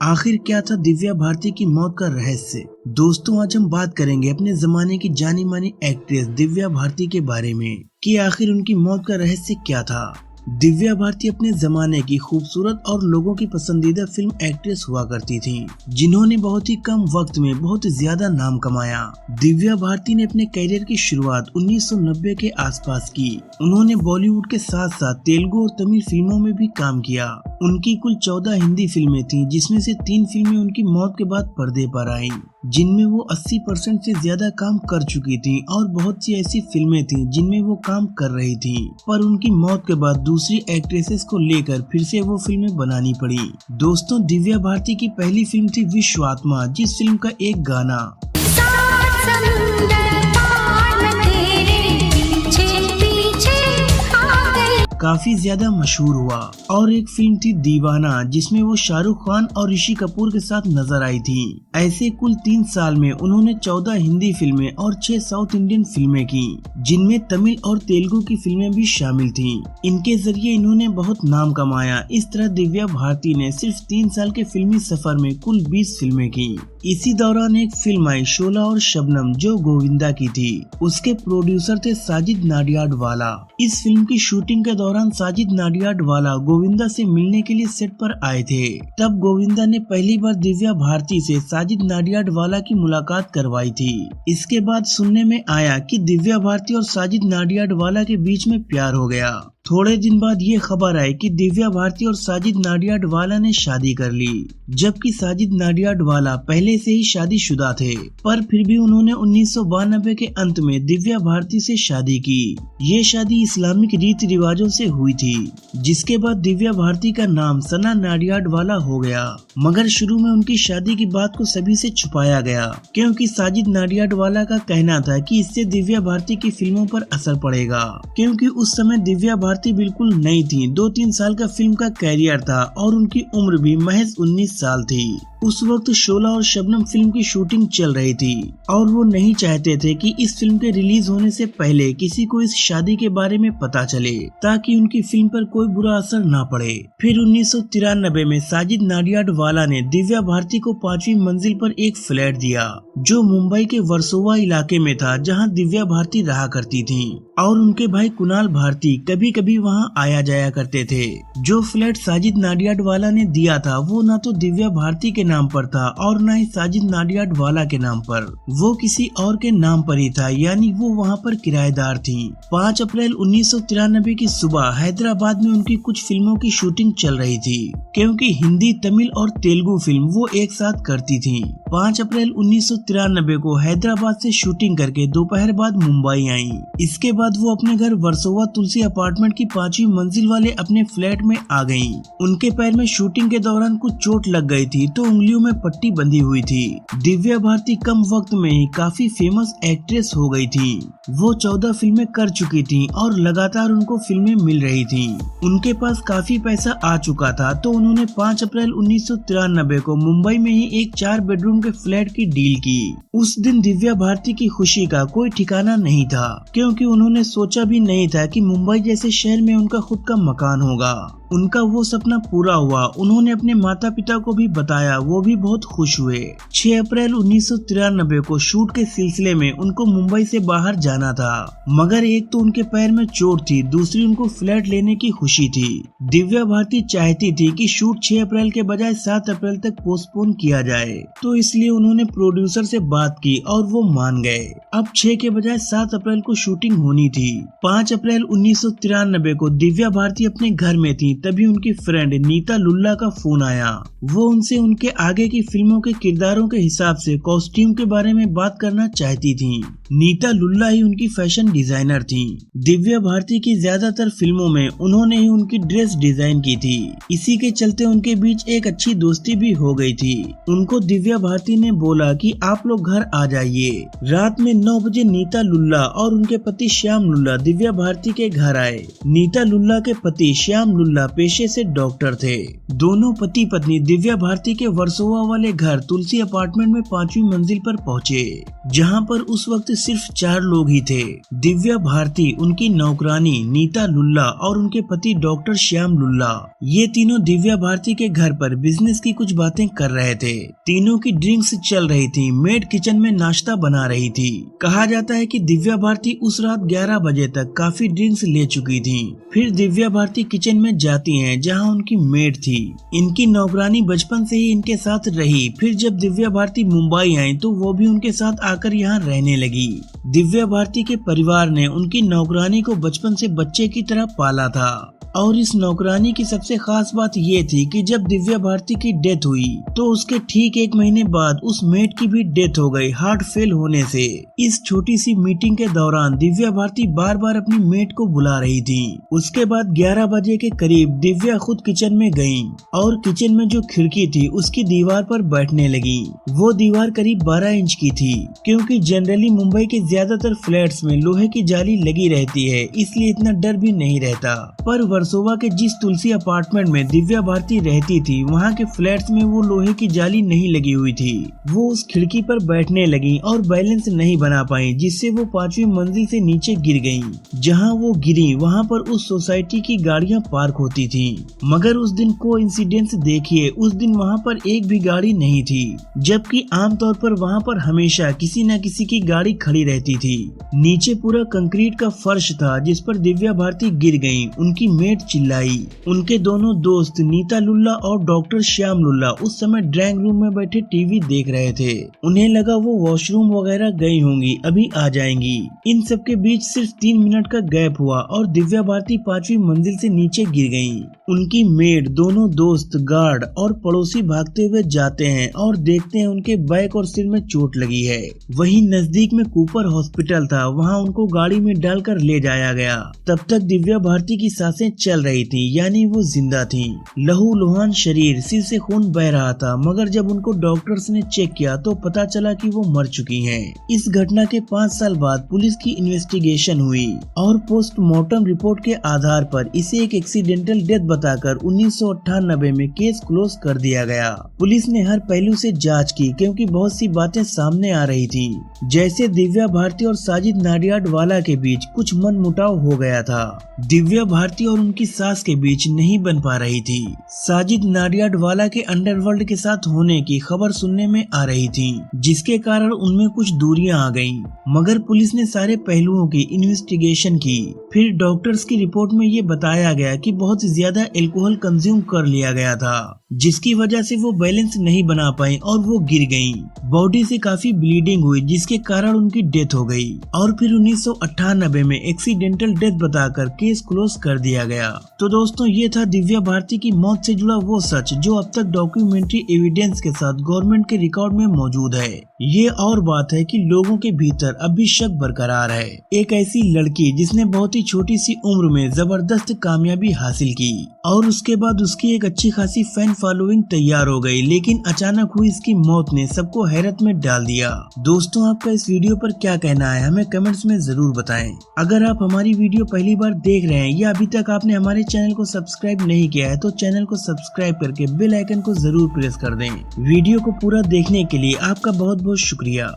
आखिर क्या था दिव्या भारती की मौत का रहस्य। दोस्तों, आज हम बात करेंगे अपने जमाने की जानी मानी एक्ट्रेस दिव्या भारती के बारे में कि आखिर उनकी मौत का रहस्य क्या था। दिव्या भारती अपने जमाने की खूबसूरत और लोगों की पसंदीदा फिल्म एक्ट्रेस हुआ करती थी, जिन्होंने बहुत ही कम वक्त में बहुत ज्यादा नाम कमाया। दिव्या भारती ने अपने करियर की शुरुआत 1990 के आसपास की। उन्होंने बॉलीवुड के साथ साथ तेलुगु और तमिल फिल्मों में भी काम किया। उनकी कुल 14 हिंदी फिल्में थीं, जिसमें से 3 फिल्में उनकी मौत के बाद पर्दे पर आईं, जिनमें वो 80% से ज्यादा काम कर चुकी थीं, और बहुत सी ऐसी फिल्में थीं जिनमें वो काम कर रही थीं, पर उनकी मौत के बाद दूसरी एक्ट्रेसेस को लेकर फिर से वो फिल्में बनानी पड़ी। दोस्तों, दिव्या भारती की पहली फिल्म थी विश्व आत्मा, जिस फिल्म का एक गाना काफी ज्यादा मशहूर हुआ, और एक फिल्म थी दीवाना, जिसमें वो शाहरुख खान और ऋषि कपूर के साथ नजर आई थी। ऐसे कुल 3 साल में उन्होंने 14 हिंदी फिल्में और 6 साउथ इंडियन फिल्में की, जिनमें तमिल और तेलुगु की फिल्में भी शामिल थीं। इनके जरिए इन्होंने बहुत नाम कमाया। इस तरह दिव्या भारती ने सिर्फ 3 साल के फिल्मी सफर में कुल 20 फिल्में की। इसी दौरान एक फिल्म आई शोला और शबनम, जो गोविंदा की थी। उसके प्रोड्यूसर थे साजिद नाडियाडवाला। इस फिल्म की शूटिंग के दौरान साजिद नाडियाडवाला गोविंदा से मिलने के लिए सेट पर आए थे। तब गोविंदा ने पहली बार दिव्या भारती से साजिद नाडियाडवाला की मुलाकात करवाई थी। इसके बाद सुनने में आया कि दिव्या भारती और साजिद नाडियाडवाला के बीच में प्यार हो गया। थोड़े दिन बाद ये खबर आई कि दिव्या भारती और साजिद नाडियाडवाला ने शादी कर ली, जबकि साजिद नाडियाडवाला पहले से ही शादीशुदा थे, पर फिर भी उन्होंने 1992 के अंत में दिव्या भारती से शादी की। ये शादी इस्लामिक रीति रिवाजों से हुई थी, जिसके बाद दिव्या भारती का नाम सना नाडियाडवाला हो गया। मगर शुरू में उनकी शादी की बात को सभी से छुपाया गया, क्योंकि साजिद नाडियाडवाला का कहना था कि इससे दिव्या भारती की फिल्मों पर असर पड़ेगा, क्योंकि उस समय दिव्या भारती बिल्कुल नई थी। 2-3 साल का फिल्म का कैरियर था और उनकी उम्र भी महज 19 साल थी। उस वक्त शोला और शबनम फिल्म की शूटिंग चल रही थी, और वो नहीं चाहते थे कि इस फिल्म के रिलीज होने से पहले किसी को इस शादी के बारे में पता चले, ताकि उनकी फिल्म पर कोई बुरा असर ना पड़े। फिर 1993 में साजिद नाडियाडवाला ने दिव्या भारती को 5वीं मंजिल पर एक फ्लैट दिया, जो मुंबई के वर्सोवा इलाके में था, जहां दिव्या भारती रहा करती थी, और उनके भाई कुणाल भारती कभी कभी वहां आया जाया करते थे। जो फ्लैट साजिद नाडियाडवाला ने दिया था, वो न तो दिव्या भारती के नाम पर था और न ही साजिद नाडियाडवाला के नाम पर, वो किसी और के नाम पर ही था, यानी वो वहां पर किराएदार थी। 5 अप्रैल 1993 की सुबह हैदराबाद में उनकी कुछ फिल्मों की शूटिंग चल रही थी, क्योंकि हिंदी, तमिल और तेलुगु फिल्म वो एक साथ करती थी। 5 अप्रैल 1993 को हैदराबाद से शूटिंग करके दोपहर बाद मुंबई आई। इसके बाद वो अपने घर वर्सोवा तुलसी अपार्टमेंट की 5वीं मंजिल वाले अपने फ्लैट में आ गयी। उनके पैर में शूटिंग के दौरान कुछ चोट लग गई थी, तो उंगलियों में पट्टी बंधी हुई थी। दिव्या भारती कम वक्त में ही काफी फेमस एक्ट्रेस हो गई थी। वो 14 फिल्में कर चुकी थी और लगातार उनको फिल्में मिल रही थी। उनके पास काफी पैसा आ चुका था, तो उन्होंने 5 अप्रैल 1993 को मुंबई में ही एक 4 बेडरूम के फ्लैट की डील की। उस दिन दिव्या भारती की खुशी का कोई ठिकाना नहीं था, क्योंकि उन्होंने सोचा भी नहीं था कि मुंबई जैसे शहर में उनका खुद का मकान होगा। उनका वो सपना पूरा हुआ। उन्होंने अपने माता पिता को भी बताया, वो भी बहुत खुश हुए। 6 अप्रैल 1993 को शूट के सिलसिले में उनको मुंबई से बाहर जाना था, मगर एक तो उनके पैर में चोट थी, दूसरी उनको फ्लैट लेने की खुशी थी। दिव्या भारती चाहती थी कि शूट 6 अप्रैल के बजाय 7 अप्रैल तक पोस्टपोन किया जाए, तो इसलिए उन्होंने प्रोड्यूसर से बात की और वो मान गए। अब 6 के बजाय 7 अप्रैल को शूटिंग होनी थी। 5 अप्रैल 1993 को दिव्या भारती अपने घर में थी, तभी उनकी फ्रेंड नीता लुल्ला का फोन आया। वो उनसे उनके आगे की फिल्मों के किरदारों के हिसाब से कॉस्ट्यूम के बारे में बात करना चाहती थी। नीता लुल्ला ही उनकी फैशन डिजाइनर थी। दिव्या भारती की ज्यादातर फिल्मों में उन्होंने ही उनकी ड्रेस डिजाइन की थी। इसी के चलते उनके बीच एक अच्छी दोस्ती भी हो गई थी। उनको दिव्या भारती ने बोला कि आप लोग घर आ जाइए। रात में 9 बजे नीता लुल्ला और उनके पति श्याम लुल्ला दिव्या भारती के घर आए। नीता लुल्ला के पति श्याम लुल्ला पेशे से डॉक्टर थे। दोनों पति पत्नी दिव्या भारती के वर्सोवा वाले घर तुलसी अपार्टमेंट में 5वीं मंजिल पर पहुंचे, जहां पर उस वक्त सिर्फ 4 लोग ही थे। दिव्या भारती, उनकी नौकरानी नीता लुल्ला और उनके पति डॉक्टर श्याम लुल्ला। ये तीनों दिव्या भारती के घर पर बिजनेस की कुछ बातें कर रहे थे। तीनों की ड्रिंक्स चल रही थी। मेड किचन में नाश्ता बना रही थी। कहा जाता है कि दिव्या भारती उस रात 11 बजे तक काफी ड्रिंक्स ले चुकी थी। फिर दिव्या भारती किचन में जाती हैं, जहां उनकी मेड थी। इनकी नौकरानी बचपन से ही इनके साथ रही। फिर जब दिव्या भारती मुंबई आई तो वो भी उनके साथ आकर यहाँ रहने लगी। दिव्या भारती के परिवार ने उनकी नौकरानी को बचपन से बच्चे की तरह पाला था। और इस नौकरानी की सबसे खास बात ये थी कि जब दिव्या भारती की डेथ हुई तो उसके ठीक 1 महीने बाद उस मेड की भी डेथ हो गई हार्ट फेल होने से। इस छोटी सी मीटिंग के दौरान दिव्या भारती बार बार अपनी मेड को बुला रही थी। उसके बाद 11 बजे के करीब दिव्या खुद किचन में गयी और किचन में जो खिड़की थी उसकी दीवार पर बैठने लगी। वो दीवार करीब 12 इंच की थी, क्योंकि जनरली मुंबई के ज्यादातर फ्लैट्स में लोहे की जाली लगी रहती है, इसलिए इतना डर भी नहीं रहता। पर वर्सोवा के जिस तुलसी अपार्टमेंट में दिव्या भारती रहती थी, वहाँ के फ्लैट्स में वो लोहे की जाली नहीं लगी हुई थी। वो उस खिड़की पर बैठने लगी और बैलेंस नहीं बना पाई, जिससे वो 5वीं मंजिल से नीचे गिर गयी। जहाँ वो गिरी वहाँ पर उस सोसाइटी की गाड़ियाँ पार्क होती थी। मगर उस दिन कोइंसिडेंस देखिए, उस दिन वहाँ पर एक भी गाड़ी नहीं थी, जबकि आमतौर पर वहाँ पर हमेशा किसी न किसी की गाड़ी खड़ी रहती थी। नीचे पूरा कंक्रीट का फर्श था जिस पर दिव्या भारती गिर गयी। उनकी मेड चिल्लाई। उनके दोनों दोस्त नीता लुल्ला और डॉक्टर श्याम लुल्ला उस समय ड्राइंग रूम में बैठे टीवी देख रहे थे। उन्हें लगा वो वॉशरूम वगैरह गई होंगी, अभी आ जाएंगी। इन सब के बीच सिर्फ 3 मिनट का गैप हुआ और दिव्या भारती 5वीं मंजिल से नीचे गिर गयी। उनकी मेड, दोनों दोस्त, गार्ड और पड़ोसी भागते हुए जाते हैं और देखते हैं उनके बैक और सिर में चोट लगी है। वहीं नजदीक में कूपर हॉस्पिटल था, वहाँ उनको गाड़ी में डालकर ले जाया गया। तब तक दिव्या भारती की सांसें चल रही थी, यानी वो जिंदा थी। लहू लुहान शरीर, सिर से खून बह रहा था, मगर जब उनको डॉक्टर्स ने चेक किया तो पता चला कि वो मर चुकी हैं। इस घटना के 5 साल बाद पुलिस की इन्वेस्टिगेशन हुई और पोस्टमार्टम रिपोर्ट के आधार पर इसे एक एक्सीडेंटल डेथ बताकर 1998 में केस क्लोज कर दिया गया। पुलिस ने हर पहलू से जांच की, क्योंकि बहुत सी बातें सामने आ रही थी। जैसे दिव्या भारती और साजिद नाडियाडवाला के बीच कुछ मनमुटाव हो गया था। दिव्या भारती और उनकी सास के बीच नहीं बन पा रही थी। साजिद नाडियाडवाला के अंडरवर्ल्ड के साथ होने की खबर सुनने में आ रही थी, जिसके कारण उनमें कुछ दूरियां आ गईं। मगर पुलिस ने सारे पहलुओं की इन्वेस्टिगेशन की। फिर डॉक्टर्स की रिपोर्ट में ये बताया गया कि बहुत ज्यादा अल्कोहल कंज्यूम कर लिया गया था, जिसकी वजह से वो बैलेंस नहीं बना पाई और वो गिर गईं। बॉडी से काफी ब्लीडिंग हुई, जिसके कारण उनकी डेथ हो गई। और फिर 1998 में एक्सीडेंटल डेथ बताकर केस क्लोज कर दिया गया। तो दोस्तों, ये था दिव्या भारती की मौत से जुड़ा वो सच जो अब तक डॉक्यूमेंट्री एविडेंस के साथ गवर्नमेंट के रिकॉर्ड में मौजूद है। ये और बात है कि लोगों के भीतर अब भी शक बरकरार है। एक ऐसी लड़की जिसने बहुत ही छोटी सी उम्र में जबरदस्त कामयाबी हासिल की और उसके बाद उसकी एक अच्छी खासी फैन फॉलोइंग तैयार हो गई, लेकिन अचानक हुई इसकी मौत ने सबको हैरत में डाल दिया। दोस्तों, आपका इस वीडियो पर क्या कहना है, हमें कमेंट्स में जरूर बताएं। अगर आप हमारी वीडियो पहली बार देख रहे हैं या अभी तक आपने हमारे चैनल को सब्सक्राइब नहीं किया है तो चैनल को सब्सक्राइब करके बेल आइकन को जरूर प्रेस कर दें। वीडियो को पूरा देखने के लिए आपका बहुत बहुत शुक्रिया।